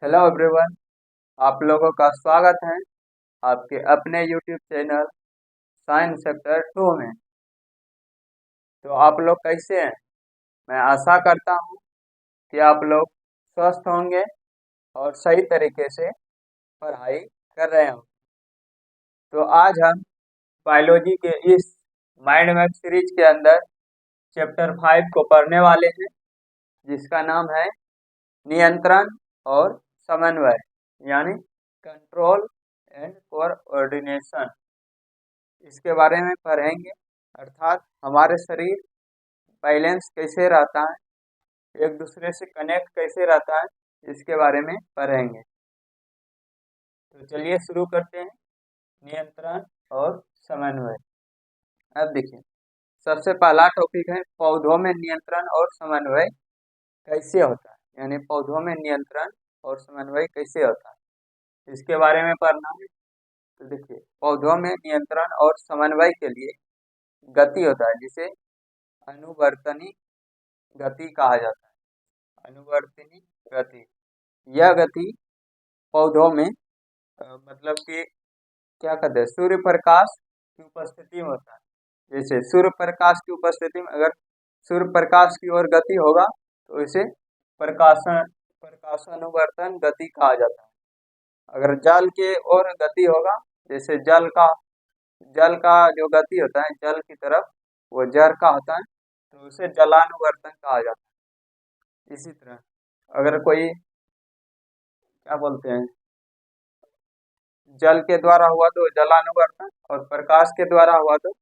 Hello everyone. आप लोगों का स्वागत है आपके अपने यूट्यूब चैनल साइंस सेक्टर 2 में। तो आप लोग कैसे हैं? मैं आशा करता हूं कि आप लोग स्वस्थ होंगे और सही तरीके से पढ़ाई कर रहे होंगे। तो आज हम बायोलॉजी के इस माइंड मैप सीरीज के अंदर चैप्टर 5 को पढ़ने वाले हैं, जिसका नाम है नियंत्रण और समन्वय, यानी कंट्रोल एंड कोऑर्डिनेशन। इसके बारे में पढ़ेंगे, अर्थात हमारे शरीर बैलेंस कैसे रहता है, एक दूसरे से कनेक्ट कैसे रहता है, इसके बारे में पढ़ेंगे। तो चलिए शुरू करते हैं, नियंत्रण और समन्वय। अब देखिए, सबसे पहला टॉपिक है पौधों में नियंत्रण और समन्वय कैसे होता है, यानी पौधों में नियंत्रण और समन्वय कैसे होता है, इसके बारे में पढ़ना है। तो देखिए, पौधों में नियंत्रण और समन्वय के लिए गति होता है, जिसे अनुवर्तनी गति कहा जाता है। अनुवर्तनी गति, यह गति पौधों में मतलब कि क्या कहते हैं, सूर्य प्रकाश की उपस्थिति में होता है। जैसे सूर्य प्रकाश की उपस्थिति में अगर सूर्य प्रकाश की ओर गति होगा तो इसे प्रकाशानुवर्तन गति कहा जाता है। अगर जल के ओर गति होगा, जैसे जल का जो गति होता है जल की तरफ, वो जड़ का होता है, तो उसे जलानुवर्तन कहा जाता है। इसी तरह अगर कोई क्या बोलते हैं, जल के द्वारा हुआ तो जलानुवर्तन, और प्रकाश के द्वारा हुआ तो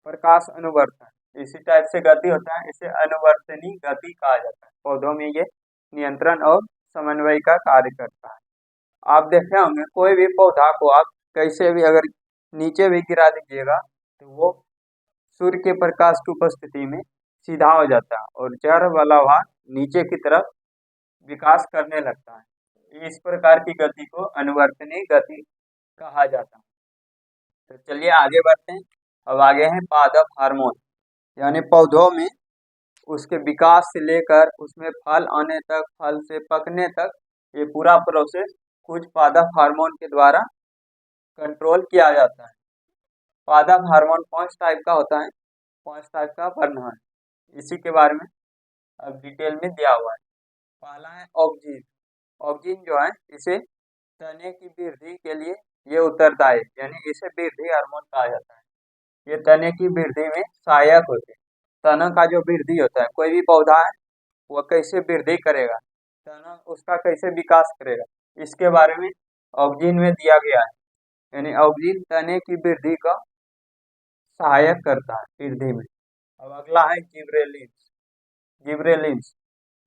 प्रकाश अनुवर्तन। इसी टाइप से गति होता है, इसे अनुवर्तनी गति कहा जाता है। पौधों में ये नियंत्रण और समन्वय का कार्य करता है। आप देखे होंगे कोई भी पौधा को आप कैसे भी अगर नीचे भी गिरा दीजिएगा तो वो सूर्य के प्रकाश की उपस्थिति में सीधा हो जाता है और जड़ वाला भाग नीचे की तरफ विकास करने लगता है। इस प्रकार की गति को अनुवर्तनीय गति कहा जाता है। तो चलिए आगे बढ़ते हैं। अब आगे हैं पादप हार्मोन, यानी पौधों में उसके विकास से लेकर उसमें फल आने तक, फल से पकने तक, ये पूरा प्रोसेस कुछ पादप हार्मोन के द्वारा कंट्रोल किया जाता है। पादप हार्मोन 5 टाइप का होता है, 5 टाइप का वर्णन है। इसी के बारे में अब डिटेल में दिया हुआ है। पहला है ऑक्जिन। ऑक्जिन जो है इसे तने की वृद्धि के लिए ये उत्तरदायी, यानी इसे वृद्धि हार्मोन कहा जाता है। ये तने की वृद्धि में सहायक होते हैं। तना का जो वृद्धि होता है, कोई भी पौधा है वह कैसे वृद्धि करेगा, तना उसका कैसे विकास करेगा, इसके बारे में ऑक्जिन में दिया गया है। यानी ऑक्जिन तने की वृद्धि का सहायक करता है वृद्धि में। अब अगला है जिब्रेलिन्स। जिब्रेलिन्स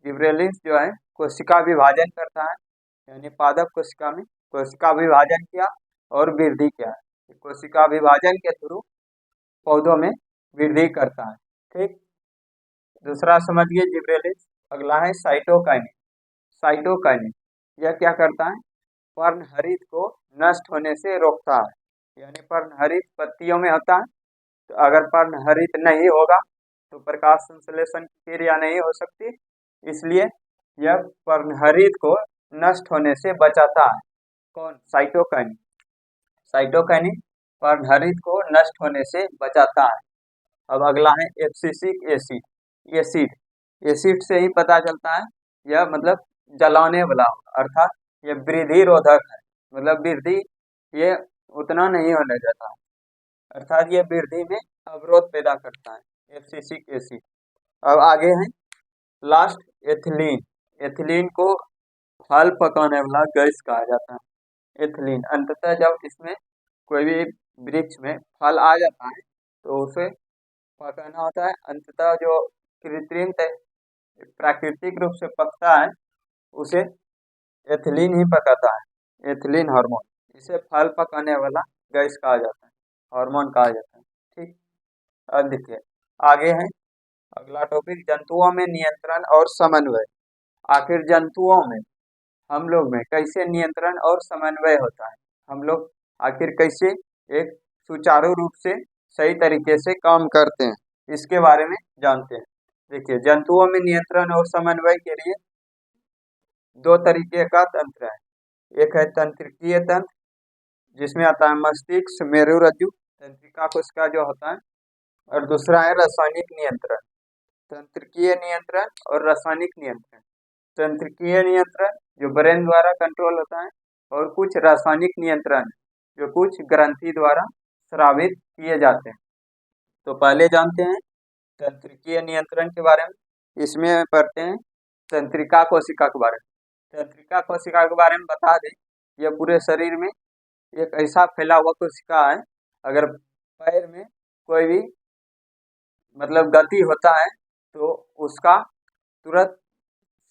जिब्रेलिन्स जो है कोशिका विभाजन करता है, यानी पादप कोशिका में कोशिका विभाजन किया और वृद्धि किया है। कोशिका विभाजन के थ्रू पौधों में वृद्धि करता है। ठीक, दूसरा समझिए जिब्रेलिन्स। अगला है साइटोकाइनिन। साइटोकाइनिन यह क्या करता है, पर्णहरित को नष्ट होने से रोकता है। यानी पर्णहरित पत्तियों में होता है, तो अगर पर्णहरित नहीं होगा तो प्रकाश संश्लेषण की क्रिया नहीं हो सकती, इसलिए यह पर्णहरित को नष्ट होने से बचाता है। कौन? साइटोकाइनिन। साइटोकाइनिन पर्णहरित को नष्ट होने से बचाता है। अब अगला है एब्सिसिक एसिड। एसिड एसिड से ही पता चलता है, यह मतलब जलाने वाला होगा, अर्थात यह वृद्धि रोधक है। मतलब वृद्धि ये उतना नहीं होने देता है, अर्थात यह वृद्धि में अवरोध पैदा करता है, एब्सिसिक एसिड। अब आगे है लास्ट एथिलीन। एथिलीन को फल पकाने वाला गैस कहा जाता है। एथिलीन अंततः जब इसमें कोई भी वृक्ष में फल आ जाता है तो उसे पकाना होता है। अंततः जो कृत्रिम प्राकृतिक रूप से पकता है उसे एथिलीन ही पकाता है, एथिलीन हार्मोन। इसे फल पकाने वाला गैस कहा जाता है, हार्मोन कहा जाता है। ठीक, अब देखिए आगे है अगला टॉपिक, जंतुओं में नियंत्रण और समन्वय। आखिर जंतुओं में, हम लोग में कैसे नियंत्रण और समन्वय होता है, हम लोग आखिर कैसे एक सुचारू रूप से सही तरीके से काम करते हैं, इसके बारे में जानते हैं। देखिए जंतुओं में नियंत्रण और समन्वय के लिए दो तरीके का तंत्र है। एक है तंत्रिकीय तंत्र, जिसमें आता है मस्तिष्क, मेरुरज्जु, तंत्रिका कोशिका जो होता है, और दूसरा है रासायनिक नियंत्रण। तंत्रिकीय नियंत्रण और रासायनिक नियंत्रण। तंत्रिकीय नियंत्रण जो ब्रेन द्वारा कंट्रोल होता है, और कुछ रासायनिक नियंत्रण जो कुछ ग्रंथि द्वारा स्रावित किए जाते हैं। तो पहले जानते हैं तंत्रिकीय नियंत्रण के बारे में। इसमें पढ़ते हैं तंत्रिका कोशिका के बारे में। तंत्रिका कोशिका के बारे में बता दें, यह पूरे शरीर में एक ऐसा फैला हुआ कोशिका है, अगर पैर में कोई भी मतलब गति होता है तो उसका तुरंत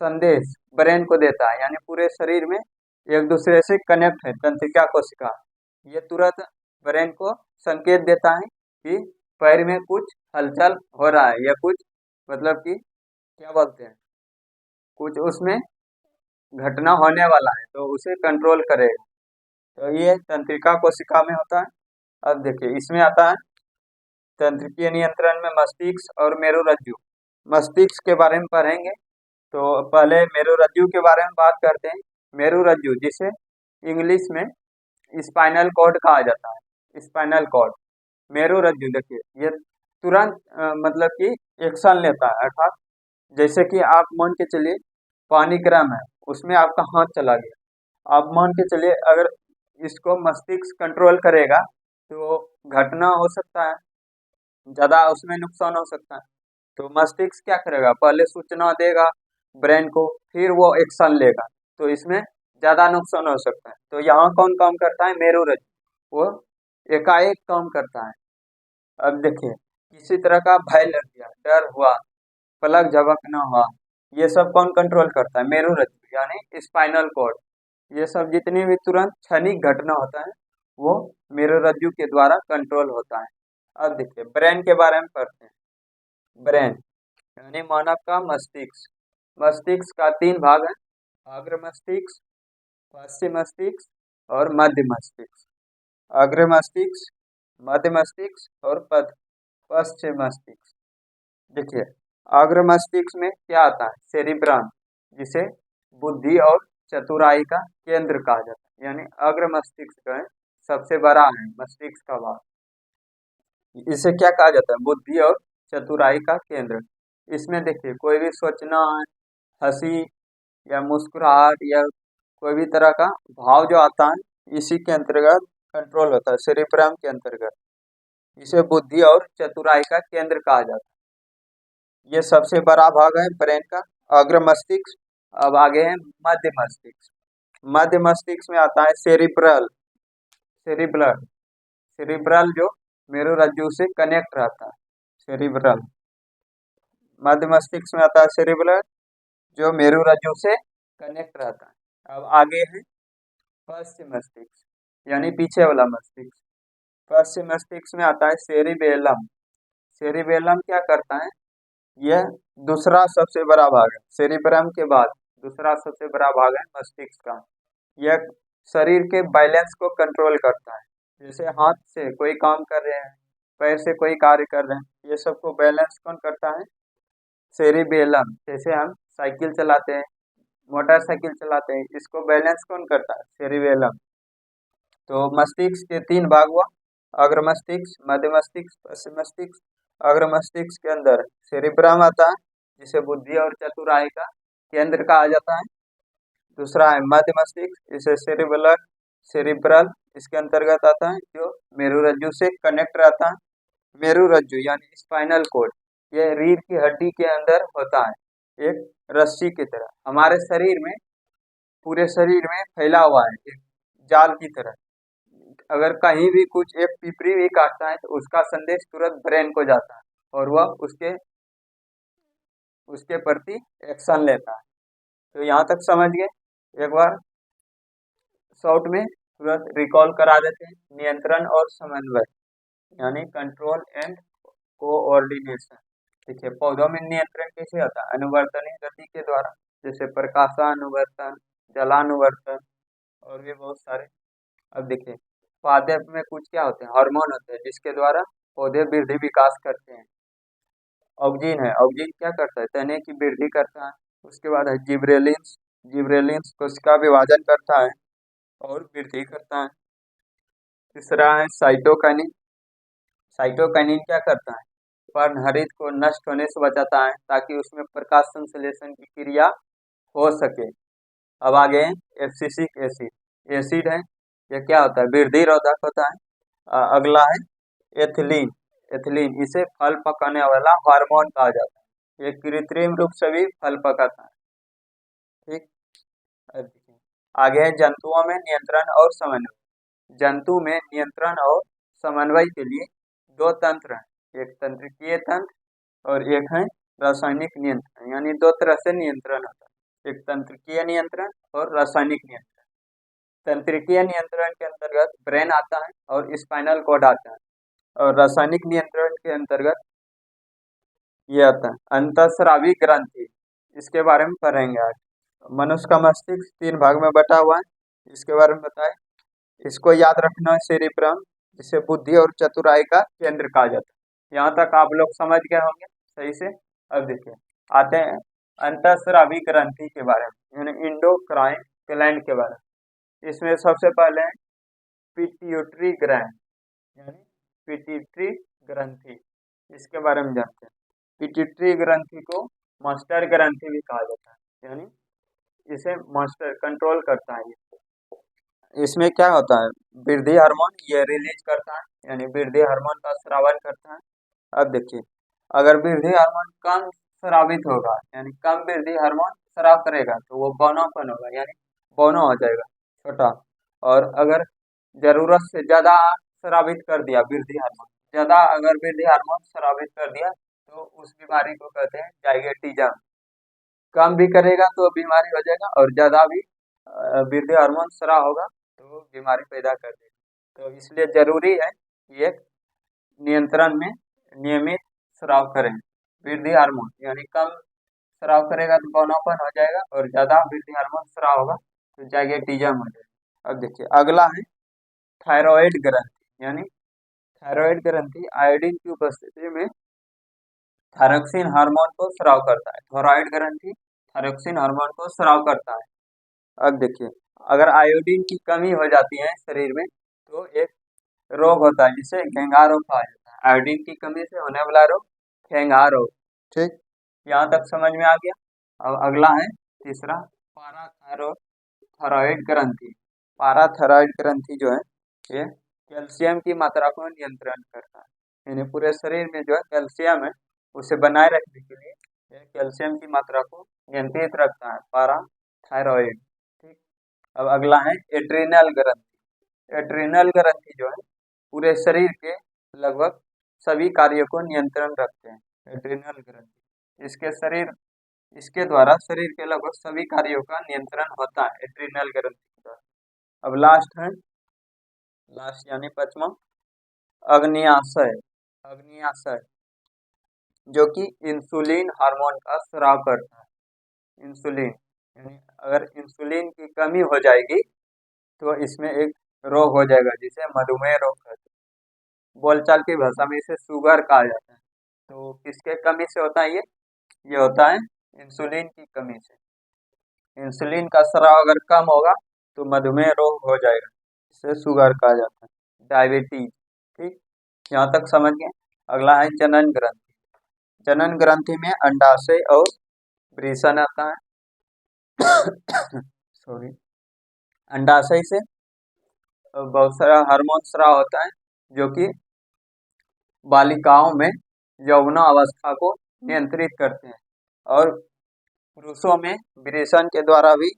संदेश ब्रेन को देता है, यानी पूरे शरीर में एक दूसरे से कनेक्ट है तंत्रिका कोशिका। ये तुरंत ब्रेन को संकेत देता है कि पैर में कुछ हलचल हो रहा है, या कुछ मतलब कि क्या बोलते हैं, कुछ उसमें घटना होने वाला है, तो उसे कंट्रोल करेगा। तो ये तंत्रिका कोशिका में होता है। अब देखिए इसमें आता है तंत्रिकीय नियंत्रण में मस्तिष्क और मेरुरज्जु। मस्तिष्क के बारे में पढ़ेंगे, तो पहले मेरुरज्जु के बारे में बात करते हैं। मेरुरज्जु जिसे इंग्लिश में स्पाइनल कॉर्ड कहा जाता है, स्पाइनल कॉर्ड। मेरुरज्जु देखिए ये तुरंत मतलब कि एक्शन लेता है, अर्थात जैसे कि आप मान के चलिए पानी गर्म है, उसमें आपका हाथ चला गया, आप मान के चलिए अगर इसको मस्तिष्क कंट्रोल करेगा तो घटना हो सकता है, ज़्यादा उसमें नुकसान हो सकता है। तो मस्तिष्क क्या करेगा, पहले सूचना देगा ब्रेन को, फिर वो एक्शन लेगा, तो इसमें ज़्यादा नुकसान हो सकता है। तो यहाँ कौन काम करता है, मेरुरज्जु, वो एकाएक काम करता है। अब देखिए किसी तरह का भय लग गया, डर हुआ, पलक झपकना हुआ, ये सब कौन कंट्रोल करता है, मेरुरज्जु यानी स्पाइनल कॉर्ड। ये सब जितनी भी तुरंत क्षणिक घटना होता है वो मेरुरज्जु के द्वारा कंट्रोल होता है। अब देखिए ब्रेन के बारे में पढ़ते हैं। ब्रेन यानी मानव का मस्तिष्क। मस्तिष्क का तीन भाग है, अग्र मस्तिष्क, पश्चिम मस्तिष्क और मध्य मस्तिष्क। अग्र मस्तिष्क, मध्य मस्तिष्क और पश्चिम मस्तिष्क। देखिए अग्र मस्तिष्क में क्या आता है, सेरिब्रम, जिसे बुद्धि और चतुराई का केंद्र कहा जाता है, यानी अग्र मस्तिष्क का सबसे बड़ा है मस्तिष्क का भाग। इसे क्या कहा जाता है, बुद्धि और चतुराई का केंद्र। इसमें देखिए कोई भी सोचना, हंसी या मुस्कुराहट या कोई भी तरह का भाव जो आता है, इसी के अंतर्गत कंट्रोल होता है, सेरिब्रम के अंतर्गत। इसे बुद्धि और चतुराई का केंद्र कहा जाता है। ये सबसे बड़ा भाग है ब्रेन का, अग्र मस्तिष्क। अब आगे है मध्य मस्तिष्क। मध्य मस्तिष्क में आता है सेरिब्रल, सेरिब्रल, सेरिब्रल जो मेरुरज्जु से कनेक्ट रहता है, सेरिब्रल। मध्य मस्तिष्क में आता है सेरिब्रल जो मेरुरज्जु से कनेक्ट रहता है। अब आगे है पश्चिम मस्तिष्क यानी पीछे वाला मस्तिष्क। पश्चिम मस्तिष्क में आता है सेरिबेलम। सेरिबेलम क्या करता है, यह दूसरा सबसे बड़ा भाग है, सेरिब्रम के बाद दूसरा सबसे बड़ा भाग है मस्तिष्क का। यह शरीर के बैलेंस को कंट्रोल करता है, जैसे हाथ से कोई काम कर रहे हैं, पैर से कोई कार्य कर रहे हैं, ये सबको बैलेंस कौन करता है, सेरिबेलम। जैसे हम साइकिल चलाते हैं, मोटरसाइकिल चलाते हैं, इसको बैलेंस कौन करता है, सेरिबेलम। तो मस्तिष्क के तीन भाग हुआ, अग्र मस्तिष्क, मध्य मस्तिष्क, पश्चिम मस्तिष्क। अग्र मस्तिष्क के अंदर सेरिब्रम आता है, जिसे बुद्धि और चतुराई का केंद्र कहा जाता है। दूसरा है मध्य मस्तिष्क, इसे सेरिबुलर, सेरिब्रल इसके अंतर्गत आता है, जो मेरुरज्जु से कनेक्ट रहता है। मेरुरज्जु यानी स्पाइनल कॉर्ड, ये रीढ़ की हड्डी के अंदर होता है, एक रस्सी की तरह हमारे शरीर में, पूरे शरीर में फैला हुआ है, एक जाल की तरह। अगर कहीं भी कुछ एक पिपरी भी काटता है तो उसका संदेश तुरंत ब्रेन को जाता है, और वह उसके उसके प्रति एक्शन लेता है। तो यहाँ तक समझ गए, एक बार शॉर्ट में तुरंत रिकॉल करा देते हैं। नियंत्रण और समन्वय यानी कंट्रोल एंड कोऑर्डिनेशन। देखिए पौधों में नियंत्रण कैसे होता है, अनुवर्तनीय गति के द्वारा, जैसे प्रकाशानुवर्तन, जलानुवर्तन और भी बहुत सारे। अब देखिए पौधे में कुछ क्या होते हैं, हार्मोन होते हैं, जिसके द्वारा पौधे वृद्धि विकास करते हैं। ऑक्जिन है, ऑक्जिन क्या करता है, तने की वृद्धि करता है। उसके बाद है जिब्रेलिन्स, जिबरेलिन्स कोशिका विभाजन करता है और वृद्धि करता है। तीसरा है साइटोकाइनिन। साइटोकाइनिन क्या करता है? पर्णहरित को नष्ट होने से बचाता है ताकि उसमें प्रकाश संश्लेषण की क्रिया हो सके। अब आगे एब्सिसिक एसिड। एसिड है, ये क्या होता है? वृद्धि रोधक होता है। अगला है एथिलीन। एथिलीन, इसे फल पकाने वाला हार्मोन कहा जाता है। ये कृत्रिम रूप से भी फल पकाता है। ठीक, अब देखिए आगे है जंतुओं में नियंत्रण और समन्वय। जंतु में नियंत्रण और समन्वय के लिए दो तंत्र हैं, एक तंत्रिकीय तंत्र और एक है रासायनिक नियंत्रण। यानी दो तरह से नियंत्रण होता है, एक तंत्रिकीय नियंत्रण और रासायनिक नियंत्रण। तंत्रिकीय नियंत्रण के अंतर्गत ब्रेन आता है और स्पाइनल कॉर्ड आता है, और रासायनिक नियंत्रण के अंतर्गत ये आता है अंतःस्रावी ग्रंथि। इसके बारे में पढ़ेंगे आज। मनुष्य का मस्तिष्क 3 भाग में बटा हुआ है, इसके बारे में बताएं। इसको याद रखना, सेरिब्रम, जिसे बुद्धि और चतुराई का केंद्र कहा जाता है। यहाँ तक आप लोग समझ गए होंगे सही से। अब देखिए आते हैं अंतःस्रावी ग्रंथि के बारे में, यानी इंडोक्राइन ग्लैंड के बारे में। इसमें सबसे पहले है पिट्यूटरी ग्लैंड, यानी पिट्यूटरी ग्रंथि। इसके बारे में जानते हैं। पिट्यूटरी ग्रंथि को मास्टर ग्रंथि भी कहा जाता है, यानी इसे मास्टर कंट्रोल करता है। इसमें क्या होता है? वृद्धि हार्मोन ये रिलीज करता है, यानी वृद्धि हार्मोन का स्रावन करता है। अब देखिए अगर वृद्धि हार्मोन कम स्रावित होगा, यानी कम वृद्धि हार्मोन स्राव करेगा, तो वो बौनापन होगा, यानी बौना हो जाएगा, छोटा। और अगर जरूरत से ज्यादा स्रावित कर दिया वृद्धि हार्मोन, ज्यादा अगर वृद्धि हार्मोन स्रावित कर दिया, तो उस बीमारी को कहते हैं जाइगेटिज्म। कम भी करेगा तो बीमारी हो जाएगा, और ज्यादा भी वृद्धि हार्मोन स्राव होगा तो बीमारी पैदा कर देगा। तो इसलिए जरूरी है कि एक नियंत्रण में नियमित स्राव करें। वृद्धि हार्मोन यानी कम स्राव करेगा तो बौनापन हो जाएगा, और ज्यादा वृद्धि हार्मोन स्राव होगा तो जाइगेटिज्म हो जाएगा। अब देखिए अगला है थायराइड ग्रंथि। यानी थायराइड ग्रंथि आयोडीन की उपस्थिति में थायरोक्सिन हार्मोन को स्राव करता है। थायराइड ग्रंथि थायरोक्सिन हार्मोन को स्राव करता है। अब देखिए अगर आयोडीन की कमी हो जाती है शरीर में, तो एक रोग होता है जिसे घेंघा रोग कहा जाता है। आयोडीन की कमी से होने वाला रोग घेंघा रोग। ठीक, यहाँ तक समझ में आ गया। अब अगला है तीसरा थायराइड ग्रंथि। पाराथायरॉइड ग्रंथि जो है ये कैल्शियम की मात्रा को नियंत्रण करता है, यानी पूरे शरीर में जो है कैल्शियम है उसे बनाए रखने के लिए यह कैल्शियम की मात्रा को नियंत्रित रखता है, पाराथायरॉइड। ठीक, अब अगला है एड्रिनल ग्रंथि। एड्रिनल ग्रंथि जो है पूरे शरीर के लगभग सभी कार्यों को नियंत्रण रखते हैं। एड्रिनल ग्रंथि इसके द्वारा शरीर के लगभग सभी कार्यों का नियंत्रण होता है, एड्रिनल ग्रंथि के द्वारा। अब लास्ट यानी पांचवा अग्न्याशय। अग्न्याशय जो कि इंसुलिन हार्मोन का स्राव करता है। इंसुलिन यानी अगर इंसुलिन की कमी हो जाएगी तो इसमें एक रोग हो जाएगा जिसे मधुमेह रोग कहते हैं। बोलचाल की भाषा में इसे शुगर कहा जाता है। तो किसके कमी से होता है ये होता है इंसुलिन की कमी से। इंसुलिन का स्राव अगर कम होगा तो मधुमेह रोग हो जाएगा, इसे शुगर कहा जाता है, डायबिटीज। ठीक, यहाँ तक समझ गए। अगला है जनन ग्रंथि। जनन ग्रंथि में अंडाशय और वृषण आता है। सॉरी, अंडाशय से बहुत सारा हार्मोन स्राव होता है जो कि बालिकाओं में यौवन अवस्था को नियंत्रित करते हैं, और पुरुषों में वृषण के द्वारा भी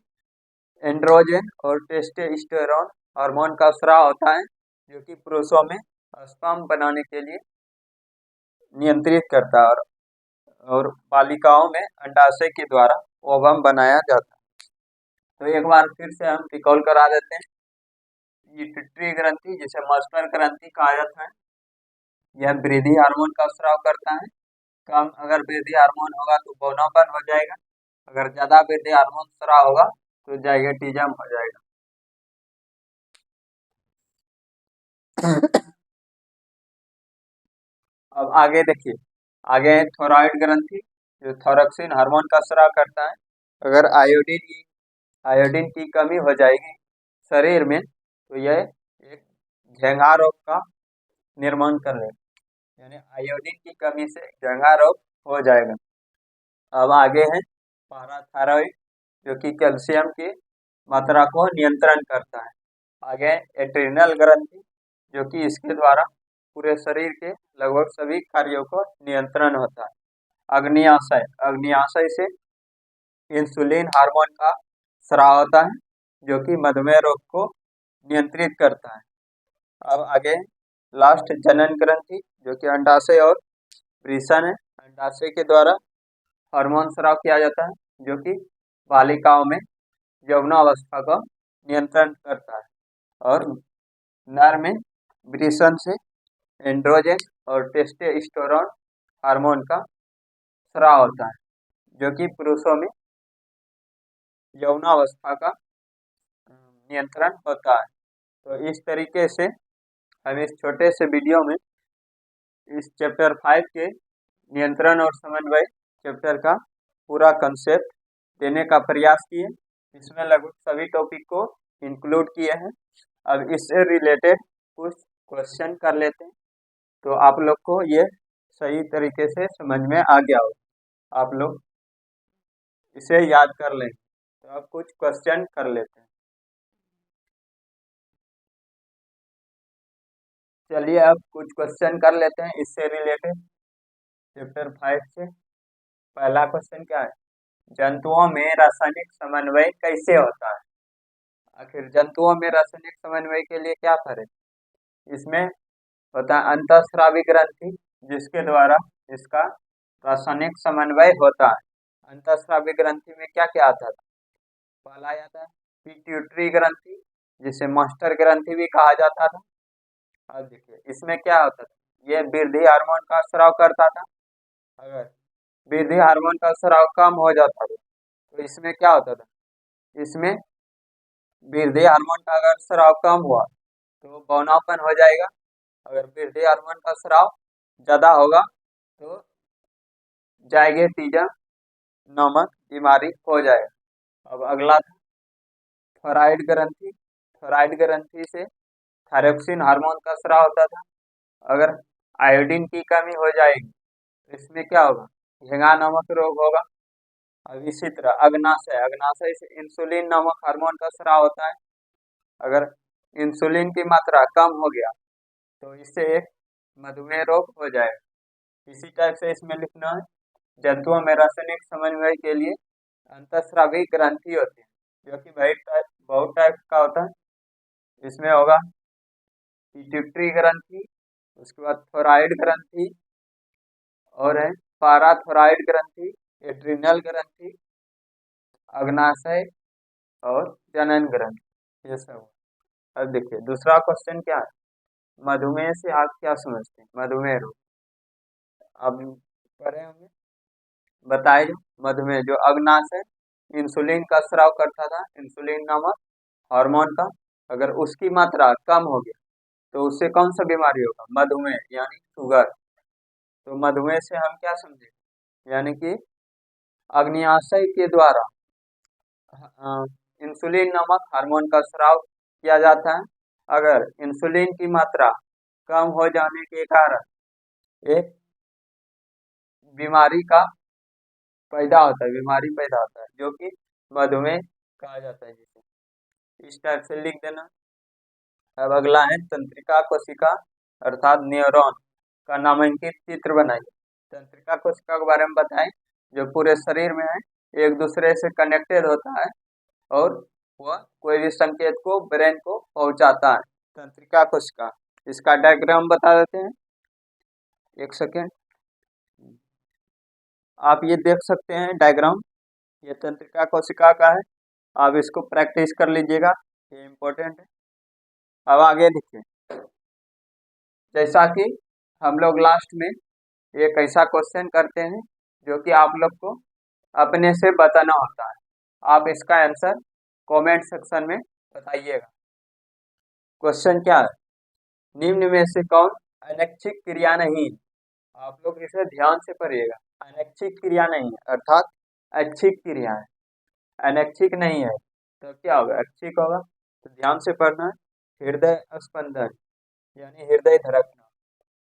एंड्रोजन और टेस्टोस्टेरोन हार्मोन का स्राव होता है जो कि पुरुषों में स्पर्म बनाने के लिए नियंत्रित करता है, और बालिकाओं में अंडाशय के द्वारा ओवम बनाया जाता है। तो एक बार फिर से हम रिकॉल करा देते हैं। पिट्यूटरी ग्रंथि जिसे मास्टर ग्रंथि कहा जाता है, यह वृद्धि हार्मोन का स्राव करता है। कम अगर वृद्धि हार्मोन होगा तो बौनापन हो जाएगा, अगर ज्यादा वृद्धि हार्मोन स्राव होगा तो जाइगेटिज्म हो जाएगा। अब आगे देखिए, आगे है थायराइड ग्रंथि जो थायरोक्सिन हार्मोन का स्राव करता है। अगर आयोडीन की आयोडीन की कमी हो जाएगी शरीर में, तो यह एक घेंघा रोग का निर्माण कर लेगा, यानी आयोडीन की कमी से घेंघा रोग हो जाएगा। अब आगे है पाराथायरॉइड, जो कि कैल्शियम की मात्रा को नियंत्रण करता है। आगे एड्रिनल ग्रंथि, जो कि इसके द्वारा पूरे शरीर के लगभग सभी कार्यों को नियंत्रण होता है। अग्न्याशय, अग्न्याशय से इंसुलिन हार्मोन का स्राव होता है, जो कि मधुमेह रोग को नियंत्रित करता है। अब आगे लास्ट जनन ग्रंथि, जो कि अंडाशय और वृषण है। अंडाशय के द्वारा हार्मोन स्राव किया जाता है, जो कि बालिकाओं में यौवनावस्था का नियंत्रण करता है। और नर में वृषण से एंड्रोजन और टेस्टोस्टेरोन हार्मोन का स्राव होता है, जो कि पुरुषों में यौवनावस्था का नियंत्रण होता है। तो इस तरीके से हम इस छोटे से वीडियो में इस चैप्टर 5 के नियंत्रण और समन्वय चैप्टर का पूरा कंसेप्ट देने का प्रयास किए। इसमें लगभग सभी टॉपिक को इंक्लूड किए हैं। अब इससे रिलेटेड कुछ क्वेश्चन कर लेते हैं, तो आप लोग को ये सही तरीके से समझ में आ गया हो, आप लोग इसे याद कर लें। तो अब कुछ क्वेश्चन कर लेते हैं। चलिए अब कुछ क्वेश्चन कर लेते हैं इससे रिलेटेड चैप्टर 5 से। पहला क्वेश्चन क्या है? जंतुओं में रासायनिक समन्वय कैसे होता है? आखिर जंतुओं में रासायनिक समन्वय के लिए क्या करें? इसमें होता है अंतःस्रावी ग्रंथि, जिसके द्वारा इसका रासायनिक समन्वय होता है। अंतःस्रावी ग्रंथि में क्या क्या आता था? पहला आता है पिट्यूटरी ग्रंथि, जिसे मास्टर ग्रंथि भी कहा जाता था। अब देखिए इसमें क्या होता था, ये वृद्धि हार्मोन का स्राव करता था। अगर वृद्धि हार्मोन का स्राव कम हो जाता था तो इसमें क्या होता था, इसमें वृद्धि हार्मोन का अगर स्राव कम हुआ तो बौनापन हो जाएगा। अगर वृद्धि हार्मोन का स्राव ज्यादा होगा तो जाइगोटिज्म नामक बीमारी हो जाएगा। अब अगला था थायराइड ग्रंथि। थायराइड ग्रंथि से थायरोक्सिन हार्मोन का स्राव होता था। अगर आयोडीन की कमी हो जाएगी तो इसमें क्या होगा, झिंगा नामक रोग होगा। अब इसी तरह अग्नाशय, अग्नाशय से इंसुलिन नामक हार्मोन का स्राव होता है। अगर इंसुलिन की मात्रा कम हो गया तो इससे एक मधुमेह रोग हो जाएगा। इसी टाइप से इसमें लिखना है, जंतुओं में रासायनिक समन्वय के लिए अंतःस्रावी ग्रंथि होती है, जो कि बहुत टाइप का होता है। इसमें होगा पिट्यूटरी ग्रंथि, उसके बाद थायराइड ग्रंथि, और है पाराथायरॉइड ग्रंथि, एड्रिनल ग्रंथि, अग्नाशय और जनन ग्रंथि, ये सब। अब देखिए दूसरा क्वेश्चन क्या है, मधुमेह से आप क्या समझते हैं? मधुमेह रोग अब पढ़े होंगे, बताए। जो मधुमेह, जो अग्नाशय इंसुलिन का स्राव करता था, इंसुलिन नामक हार्मोन का, अगर उसकी मात्रा कम हो गया तो उससे कौन सा बीमारी होगा? मधुमेह यानी शुगर। तो मधुमेह से हम क्या समझे, यानी कि अग्न्याशय के द्वारा इंसुलिन नामक हार्मोन का स्राव किया जाता है। अगर इंसुलिन की मात्रा कम हो जाने के कारण एक बीमारी का पैदा होता है, बीमारी पैदा होता है, जो कि मधुमेह कहा जाता है। जिसे इस टाइप से लिख देना। अब अगला है तंत्रिका कोशिका अर्थात न्यूरॉन का नामांकित चित्र बनाइए। तंत्रिका कोशिका के बारे में बताएं, जो पूरे शरीर में है, एक दूसरे से कनेक्टेड होता है और वह कोई भी संकेत को ब्रेन को पहुंचाता है। तंत्रिका कोशिका, इसका डायग्राम बता देते हैं, एक सेकेंड। आप ये देख सकते हैं डायग्राम, ये तंत्रिका कोशिका का है। आप इसको प्रैक्टिस कर लीजिएगा, ये इम्पोर्टेंट है। अब आगे देखिए, जैसा कि हम लोग लास्ट में एक ऐसा क्वेश्चन करते हैं जो कि आप लोग को अपने से बताना होता है। आप इसका आंसर कमेंट सेक्शन में बताइएगा। क्वेश्चन क्या है, निम्न में से कौन अनैच्छिक क्रिया नहीं? आप लोग इसे ध्यान से पढ़िएगा। अनैच्छिक क्रिया नहीं है अर्थात ऐच्छिक क्रिया है, अनैच्छिक नहीं है। तो क्या होगा, ठीक होगा। तो ध्यान से पढ़ना है। हृदय स्पंदन यानी हृदय धड़कना।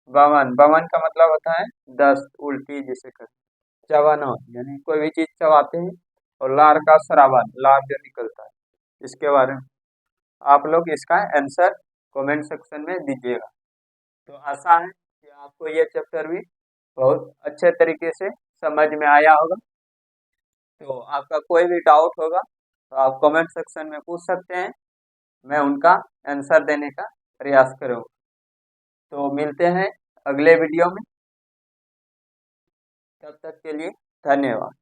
बमन, बमन का मतलब होता है दस्त, उल्टी जिसे कहते हैं। चबाना यानी कोई भी चीज चबाते हैं। और लार का श्रावण, लार जो निकलता है, इसके बारे में आप लोग इसका आंसर कमेंट सेक्शन में दीजिएगा। तो आशा है कि आपको ये चैप्टर भी बहुत अच्छे तरीके से समझ में आया होगा। तो आपका कोई भी डाउट होगा तो आप कमेंट सेक्शन में पूछ सकते हैं, मैं उनका आंसर देने का प्रयास करूँगा। तो मिलते हैं अगले वीडियो में, तब तक के लिए धन्यवाद।